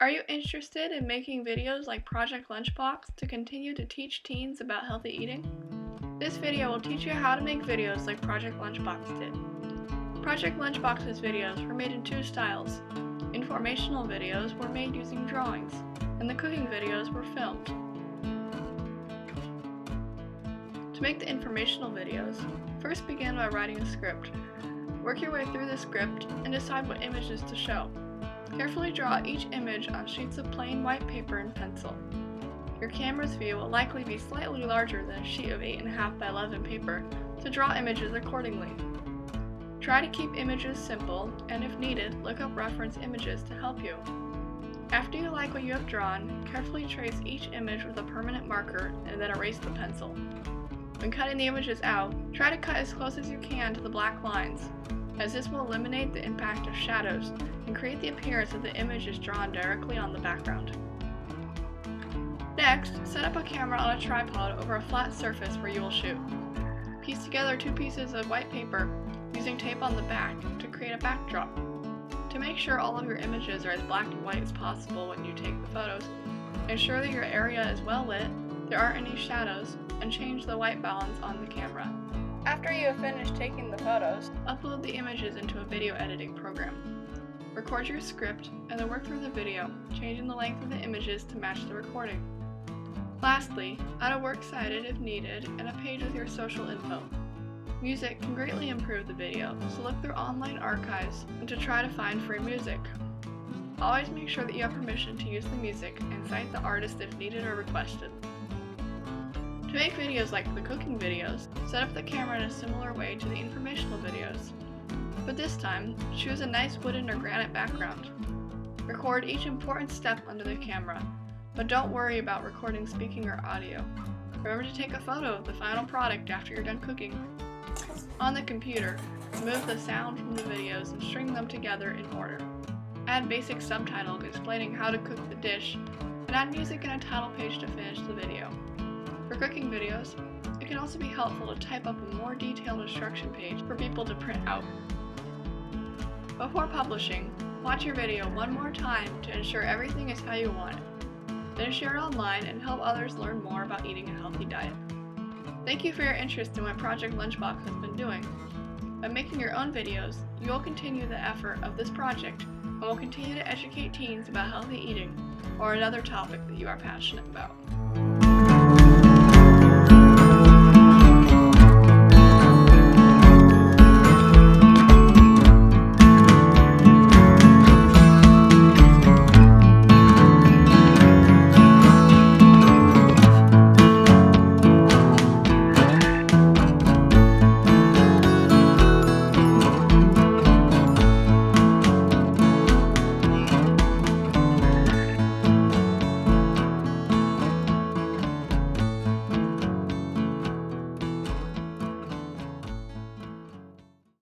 Are you interested in making videos like Project Lunchbox to continue to teach teens about healthy eating? This video will teach you how to make videos like Project Lunchbox did. Project Lunchbox's videos were made in two styles. Informational videos were made using drawings, and the cooking videos were filmed. To make the informational videos, first begin by writing a script. Work your way through the script and decide what images to show. Carefully draw each image on sheets of plain white paper and pencil. Your camera's view will likely be slightly larger than a sheet of 8.5 by 11 paper, so draw images accordingly. Try to keep images simple, and if needed, look up reference images to help you. After you like what you have drawn, carefully trace each image with a permanent marker and then erase the pencil. When cutting the images out, try to cut as close as you can to the black lines, as this will eliminate the impact of shadows and create the appearance that the image is drawn directly on the background. Next, set up a camera on a tripod over a flat surface where you will shoot. Piece together two pieces of white paper using tape on the back to create a backdrop. To make sure all of your images are as black and white as possible when you take the photos, ensure that your area is well lit, there aren't any shadows, and change the white balance on the camera. After you have finished taking the photos, upload the images into a video editing program. Record your script and then work through the video, changing the length of the images to match the recording. Lastly, add a works cited if needed and a page with your social info. Music can greatly improve the video, so look through online archives and to try to find free music. Always make sure that you have permission to use the music and cite the artist if needed or requested. To make videos like the cooking videos, set up the camera in a similar way to the informational videos. But this time, choose a nice wooden or granite background. Record each important step under the camera, but don't worry about recording speaking or audio. Remember to take a photo of the final product after you're done cooking. On the computer, remove the sound from the videos and string them together in order. Add basic subtitles explaining how to cook the dish, and add music and a title page to finish the video. For cooking videos, it can also be helpful to type up a more detailed instruction page for people to print out. Before publishing, watch your video one more time to ensure everything is how you want it. Then share it online and help others learn more about eating a healthy diet. Thank you for your interest in what Project Lunchbox has been doing. By making your own videos, you will continue the effort of this project and will continue to educate teens about healthy eating or another topic that you are passionate about.